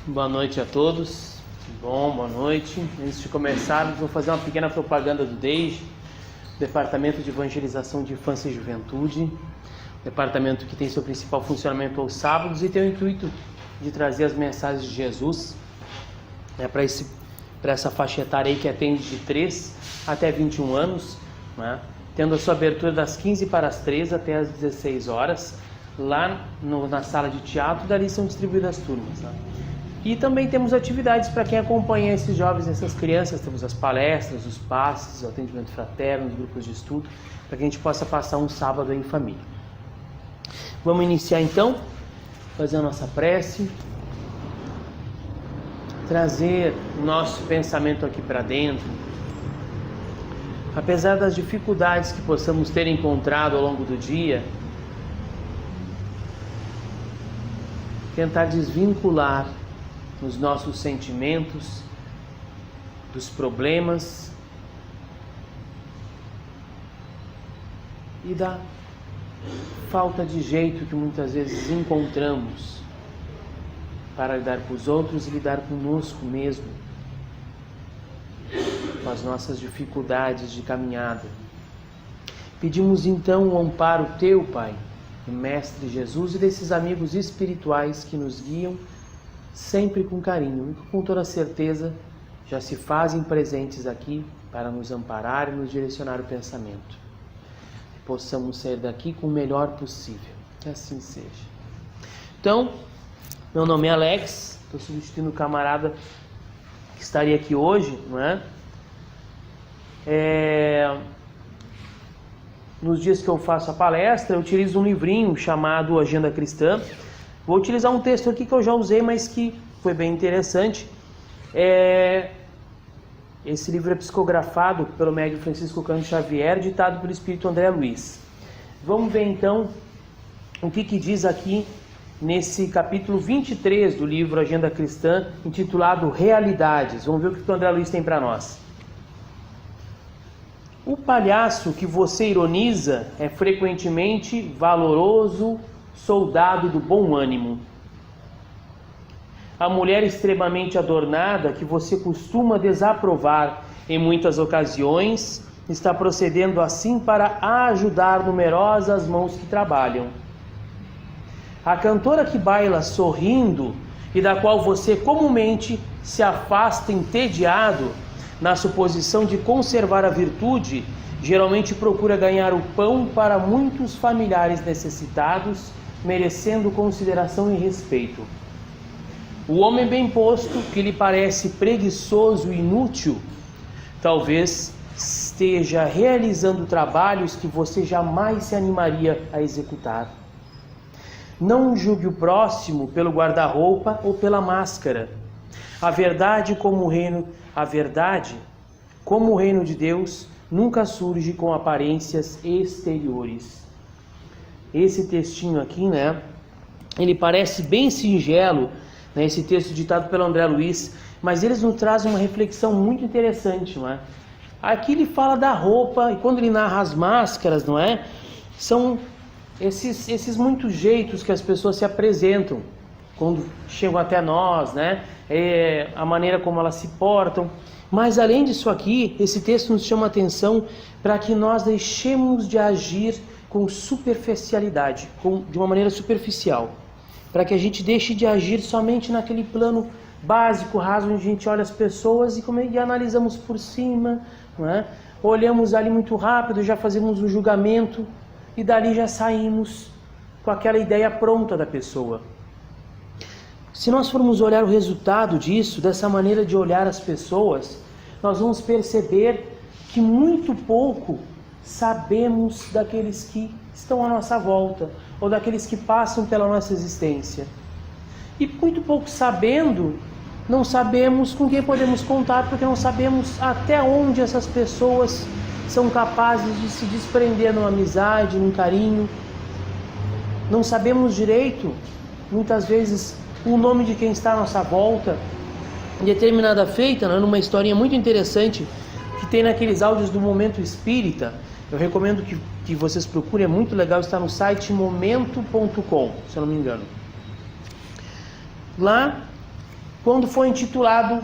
Boa noite a todos. Boa noite. Antes de começarmos, vou fazer uma pequena propaganda do DEIJ, Departamento de Evangelização de Infância e Juventude, departamento que tem seu principal funcionamento aos sábados e tem o intuito de trazer as mensagens de Jesus para essa faixa etária aí que atende de 3 até 21 anos, né? Tendo a sua abertura das 15 para as 13 até as 16 horas, lá na sala de teatro. Dali são distribuídas as turmas, né? E também temos atividades para quem acompanha esses jovens, essas crianças. Temos as palestras, os passes, o atendimento fraterno, os grupos de estudo, para que a gente possa passar um sábado em família. Vamos iniciar então, fazer a nossa prece, trazer o nosso pensamento aqui para dentro. Apesar das dificuldades que possamos ter encontrado ao longo do dia, tentar desvincular os nossos sentimentos dos problemas e da falta de jeito que muitas vezes encontramos para lidar com os outros e lidar conosco mesmo, com as nossas dificuldades de caminhada. Pedimos então o amparo Teu, Pai, do Mestre Jesus e desses amigos espirituais que nos guiam sempre com carinho e com toda certeza já se fazem presentes aqui para nos amparar e nos direcionar o pensamento. Que possamos sair daqui com o melhor possível. Que assim seja. Então, meu nome é Alex, estou substituindo o camarada que estaria aqui hoje, não é? Nos dias que eu faço a palestra, eu utilizo um livrinho chamado Agenda Cristã. Vou utilizar um texto aqui que eu já usei, mas que foi bem interessante. Esse livro é psicografado pelo médium Francisco Cândido Xavier, ditado pelo Espírito André Luiz. Vamos ver então o que diz aqui nesse capítulo 23 do livro Agenda Cristã, intitulado Realidades. Vamos ver o que o André Luiz tem para nós. O palhaço que você ironiza é frequentemente valoroso soldado do bom ânimo. A mulher extremamente adornada que você costuma desaprovar em muitas ocasiões está procedendo assim para ajudar numerosas mãos que trabalham. A cantora que baila sorrindo e da qual você comumente se afasta entediado na suposição de conservar a virtude, geralmente procura ganhar o pão para muitos familiares necessitados, merecendo consideração e respeito. O homem bem posto, que lhe parece preguiçoso e inútil, talvez esteja realizando trabalhos que você jamais se animaria a executar. Não julgue o próximo pelo guarda-roupa ou pela máscara. A verdade, como o reino de Deus, nunca surge com aparências exteriores. Esse textinho aqui, né, ele parece bem singelo, né, esse texto ditado pelo André Luiz, mas eles nos trazem uma reflexão muito interessante, não é? Aqui ele fala da roupa, e quando ele narra as máscaras, não é? São esses muitos jeitos que as pessoas se apresentam quando chegam até nós, né? A maneira como elas se portam. Mas além disso aqui, esse texto nos chama a atenção para que nós deixemos de agir com superficialidade, de uma maneira superficial, para que a gente deixe de agir somente naquele plano básico, raso, onde a gente olha as pessoas e analisamos por cima, não é? Olhamos ali muito rápido, já fazemos um julgamento e dali já saímos com aquela ideia pronta da pessoa. Se nós formos olhar o resultado disso, dessa maneira de olhar as pessoas, nós vamos perceber que muito pouco sabemos daqueles que estão à nossa volta, ou daqueles que passam pela nossa existência. E muito pouco sabendo, não sabemos com quem podemos contar, porque não sabemos até onde essas pessoas são capazes de se desprender numa amizade, num carinho. Não sabemos direito, muitas vezes, o nome de quem está à nossa volta. Determinada feita, né, numa historinha muito interessante que tem naqueles áudios do Momento Espírita. Eu recomendo que vocês procurem, é muito legal, está no site momento.com, se eu não me engano. Lá quando foi intitulado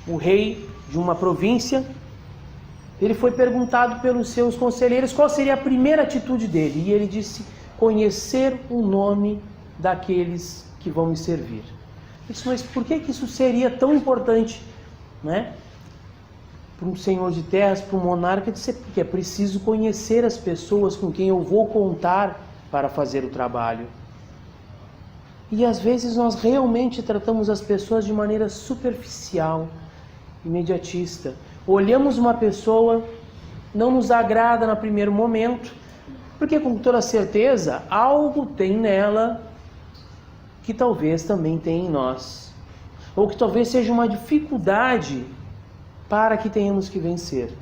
o rei de uma província, ele foi perguntado pelos seus conselheiros qual seria a primeira atitude dele. E ele disse: conhecer o nome daqueles que vão me servir. Eu disse: mas por que isso seria tão importante, né? Para um senhor de terras, para um monarca? Eu disse: porque é preciso conhecer as pessoas com quem eu vou contar para fazer o trabalho. E às vezes nós realmente tratamos as pessoas de maneira superficial, imediatista. Olhamos uma pessoa, não nos agrada no primeiro momento, porque com toda certeza algo tem nela que talvez também tenha em nós, ou que talvez seja uma dificuldade para que tenhamos que vencer.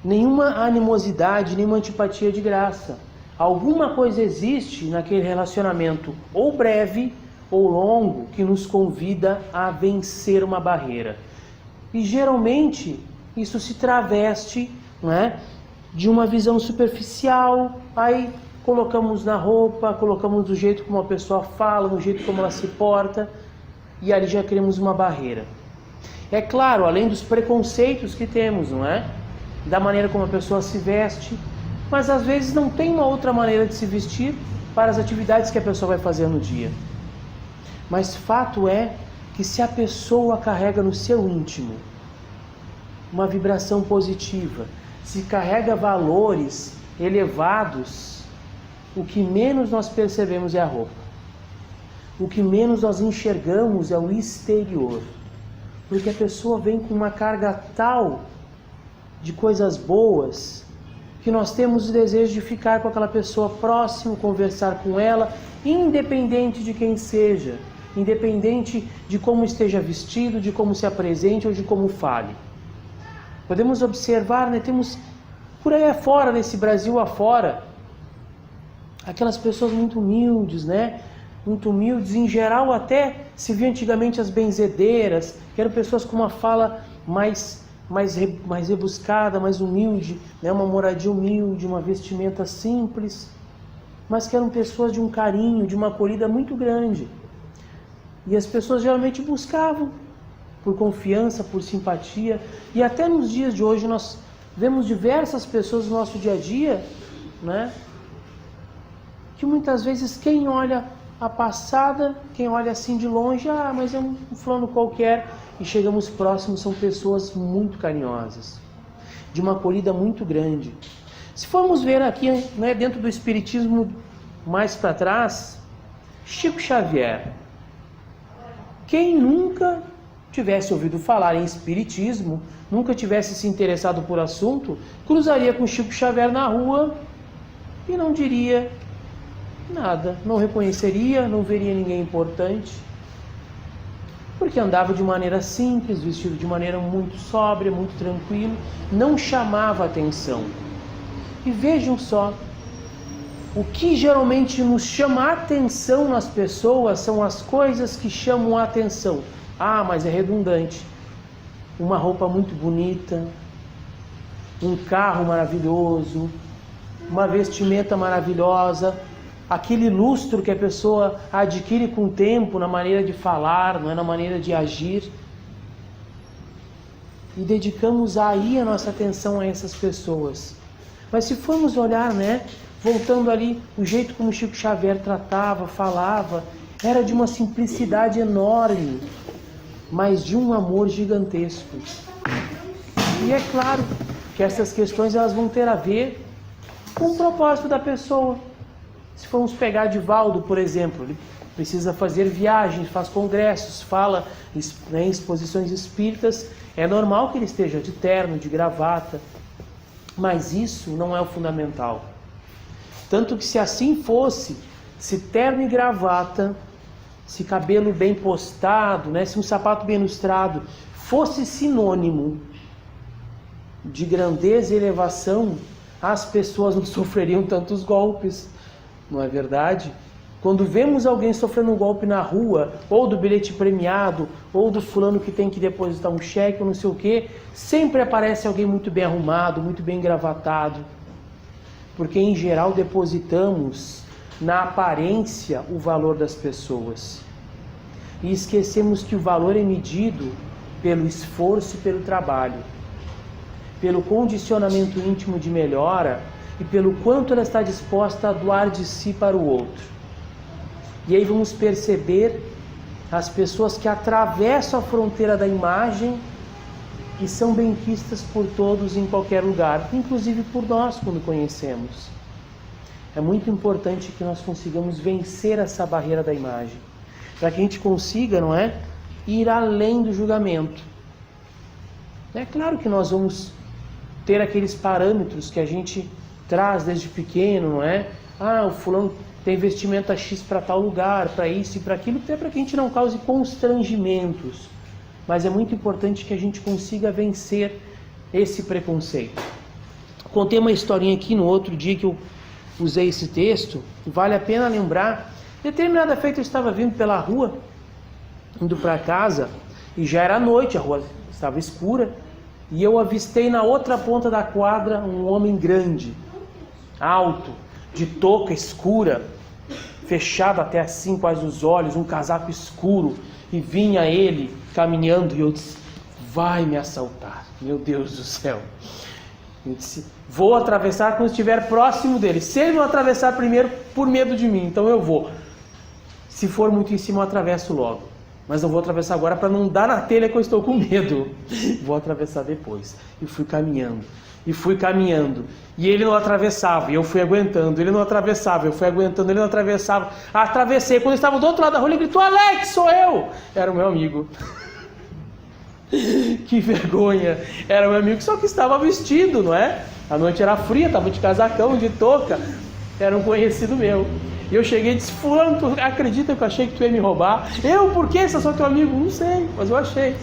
Nenhuma animosidade, nenhuma antipatia de graça. Alguma coisa existe naquele relacionamento, ou breve ou longo, que nos convida a vencer uma barreira. E geralmente isso se traveste, não é, de uma visão superficial. Aí colocamos na roupa, colocamos do jeito como a pessoa fala, do jeito como ela se porta, e ali já criamos uma barreira. É claro, além dos preconceitos que temos, não é? Da maneira como a pessoa se veste, mas às vezes não tem uma outra maneira de se vestir para as atividades que a pessoa vai fazer no dia. Mas fato é que se a pessoa carrega no seu íntimo uma vibração positiva, se carrega valores elevados, o que menos nós percebemos é a roupa. O que menos nós enxergamos é o exterior. Porque a pessoa vem com uma carga tal de coisas boas que nós temos o desejo de ficar com aquela pessoa próximo, conversar com ela, independente de quem seja, independente de como esteja vestido, de como se apresente ou de como fale. Podemos observar, né, temos por aí afora, nesse Brasil afora, aquelas pessoas muito humildes, né? Muito humildes, em geral até se via antigamente as benzedeiras, que eram pessoas com uma fala mais rebuscada, mais humilde, né? Uma moradia humilde, uma vestimenta simples, mas que eram pessoas de um carinho, de uma acolhida muito grande. E as pessoas geralmente buscavam por confiança, por simpatia, e até nos dias de hoje nós vemos diversas pessoas no nosso dia a dia, né? Que muitas vezes quem olha a passada, quem olha assim de longe, mas é um fulano qualquer, e chegamos próximos, são pessoas muito carinhosas, de uma acolhida muito grande. Se formos ver aqui, né, dentro do Espiritismo mais para trás, Chico Xavier, quem nunca tivesse ouvido falar em Espiritismo, nunca tivesse se interessado por assunto, cruzaria com Chico Xavier na rua e não diria nada, não reconheceria, não veria ninguém importante, porque andava de maneira simples, vestido de maneira muito sóbria, muito tranquilo, não chamava atenção. E vejam só, o que geralmente nos chama a atenção nas pessoas são as coisas que chamam a atenção. Mas é redundante. Uma roupa muito bonita, um carro maravilhoso, uma vestimenta maravilhosa, aquele lustro que a pessoa adquire com o tempo na maneira de falar, não é, na maneira de agir. E dedicamos aí a nossa atenção a essas pessoas. Mas se formos olhar, né, voltando ali, o jeito como Chico Xavier tratava, falava, era de uma simplicidade enorme, mas de um amor gigantesco. E é claro que essas questões elas vão ter a ver com o propósito da pessoa. Se formos pegar Divaldo, por exemplo, ele precisa fazer viagens, faz congressos, fala em exposições espíritas, é normal que ele esteja de terno, de gravata, mas isso não é o fundamental. Tanto que se assim fosse, se terno e gravata, se cabelo bem postado, né, se um sapato bem lustrado fosse sinônimo de grandeza e elevação, as pessoas não sofreriam tantos golpes, não é verdade? Quando vemos alguém sofrendo um golpe na rua, ou do bilhete premiado, ou do fulano que tem que depositar um cheque, ou não sei o quê, sempre aparece alguém muito bem arrumado, muito bem engravatado, porque em geral depositamos na aparência o valor das pessoas. e esquecemos que o valor é medido pelo esforço e pelo trabalho, pelo condicionamento íntimo de melhora e pelo quanto ela está disposta a doar de si para o outro. E aí vamos perceber as pessoas que atravessam a fronteira da imagem e são benquistas por todos em qualquer lugar, inclusive por nós quando conhecemos. É muito importante que nós consigamos vencer essa barreira da imagem, para que a gente consiga, não é, ir além do julgamento. É claro que nós vamos ter aqueles parâmetros que a gente traz desde pequeno, não é? O fulano tem vestimenta X para tal lugar, para isso e para aquilo, até para que a gente não cause constrangimentos. Mas é muito importante que a gente consiga vencer esse preconceito. Contei uma historinha aqui no outro dia que eu usei esse texto, vale a pena lembrar. Determinada feita eu estava vindo pela rua, indo para casa, e já era noite, a rua estava escura, e eu avistei na outra ponta da quadra um homem grande, alto, de touca escura, fechado até assim quase os olhos, um casaco escuro, e vinha ele caminhando, e eu disse, vai me assaltar, meu Deus do céu. Eu disse, vou atravessar quando estiver próximo dele. Se ele não atravessar primeiro, por medo de mim, então eu vou. Se for muito em cima, eu atravesso logo. Mas não vou atravessar agora para não dar na telha que eu estou com medo. Vou atravessar depois. E fui caminhando. E fui caminhando. E ele não atravessava. E eu fui aguentando. Ele não atravessava. Eu fui aguentando. Ele não atravessava. Atravessei. Quando eu estava do outro lado da rua, ele gritou, Alex, sou eu! Era o meu amigo. Que vergonha. Era o meu amigo, só que estava vestido, não é? A noite era fria, estava de casacão, de touca. Era um conhecido meu. E eu cheguei e disse, fulano, tu acredita que eu achei que tu ia me roubar? Eu, por quê? Se eu sou teu amigo? Não sei, mas eu achei.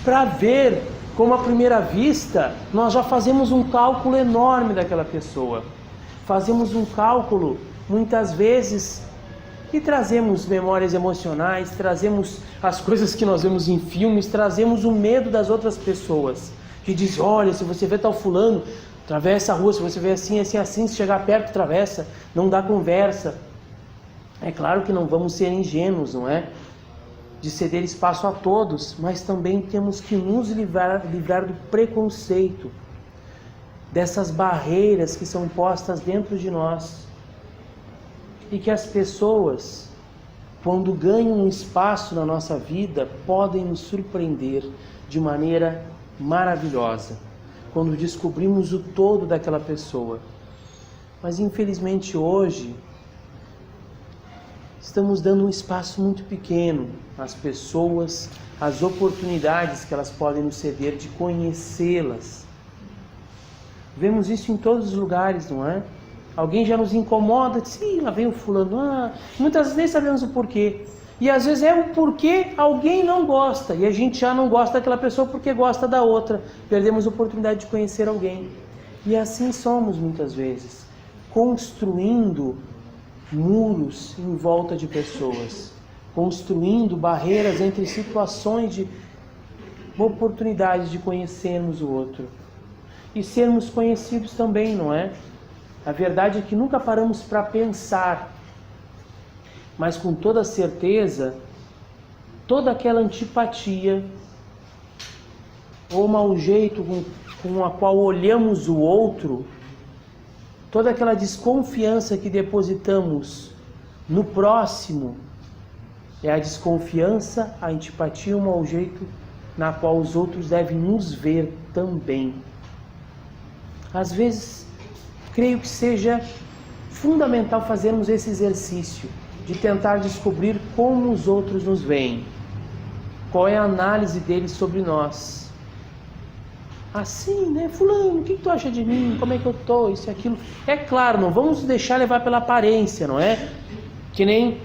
Para ver como à primeira vista nós já fazemos um cálculo enorme daquela pessoa. Fazemos um cálculo, muitas vezes, e trazemos memórias emocionais, trazemos as coisas que nós vemos em filmes, trazemos o medo das outras pessoas. Que dizem, olha, se você vê tal fulano, atravessa a rua, se você vê assim, assim, assim, se chegar perto, atravessa, não dá conversa. É claro que não vamos ser ingênuos, não é? De ceder espaço a todos, mas também temos que nos livrar do preconceito, dessas barreiras que são postas dentro de nós. E que as pessoas, quando ganham um espaço na nossa vida, podem nos surpreender de maneira maravilhosa, quando descobrimos o todo daquela pessoa. Mas infelizmente hoje, estamos dando um espaço muito pequeno às pessoas, às oportunidades que elas podem nos ceder de conhecê-las. Vemos isso em todos os lugares, não é? Alguém já nos incomoda, diz, lá vem o fulano, muitas vezes nem sabemos o porquê. E às vezes é o porquê alguém não gosta, e a gente já não gosta daquela pessoa porque gosta da outra. Perdemos a oportunidade de conhecer alguém. E assim somos muitas vezes, construindo muros em volta de pessoas, construindo barreiras entre situações de oportunidades de conhecermos o outro. E sermos conhecidos também, não é? A verdade é que nunca paramos para pensar, mas com toda certeza, toda aquela antipatia ou mau jeito com a qual olhamos o outro, toda aquela desconfiança que depositamos no próximo, é a desconfiança, a antipatia, o mau jeito na qual os outros devem nos ver também. Às vezes, creio que seja fundamental fazermos esse exercício de tentar descobrir como os outros nos veem, qual é a análise deles sobre nós. Assim, né? Fulano, o que tu acha de mim? Como é que eu tô? Isso e aquilo. É claro, não vamos deixar levar pela aparência, não é? Que nem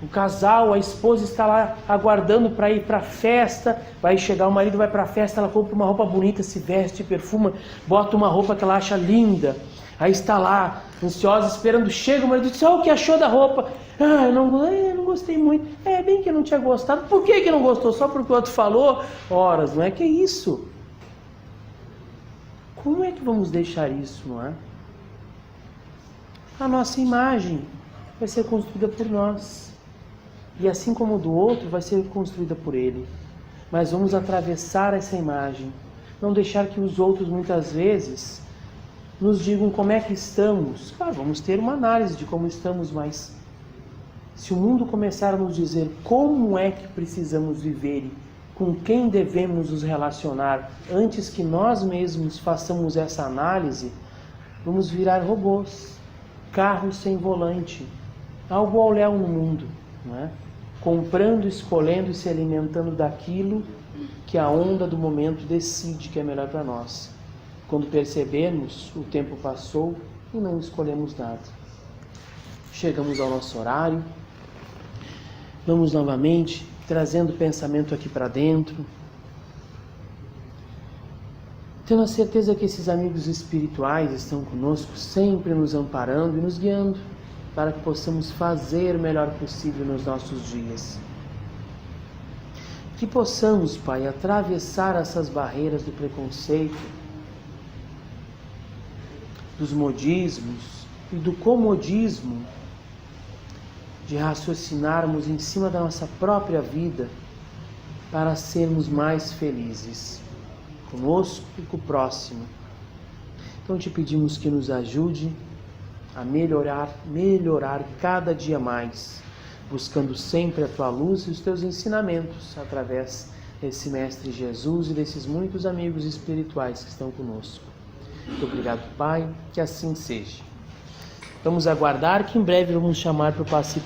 o casal, a esposa está lá aguardando para ir para a festa, vai chegar, o marido vai para a festa, ela compra uma roupa bonita, se veste, perfuma, bota uma roupa que ela acha linda, aí está lá, ansiosa, esperando, chega o marido e diz, o que achou da roupa? Eu não gostei muito. Bem que eu não tinha gostado. Por que não gostou? Só porque o outro falou? Horas, não é que é isso? Como é que vamos deixar isso, não é? A nossa imagem vai ser construída por nós. e assim como do outro vai ser construída por ele. Mas vamos atravessar essa imagem, não deixar que os outros muitas vezes nos digam como é que estamos. Claro, vamos ter uma análise de como estamos, mas se o mundo começar a nos dizer como é que precisamos viver e com quem devemos nos relacionar antes que nós mesmos façamos essa análise, vamos virar robôs, carros sem volante, algo ao léu no mundo, não é? Comprando, escolhendo e se alimentando daquilo que a onda do momento decide que é melhor para nós. Quando percebemos, o tempo passou e não escolhemos nada. Chegamos ao nosso horário. Vamos novamente trazendo o pensamento aqui para dentro, tendo a certeza que esses amigos espirituais estão conosco, sempre nos amparando e nos guiando, para que possamos fazer o melhor possível nos nossos dias. Que possamos, Pai, atravessar essas barreiras do preconceito, dos modismos e do comodismo, de raciocinarmos em cima da nossa própria vida para sermos mais felizes, conosco e com o próximo. Então te pedimos que nos ajude a melhorar cada dia mais, buscando sempre a Tua luz e os Teus ensinamentos através desse Mestre Jesus e desses muitos amigos espirituais que estão conosco. Muito obrigado, Pai, que assim seja. Vamos aguardar que em breve vamos chamar para o passe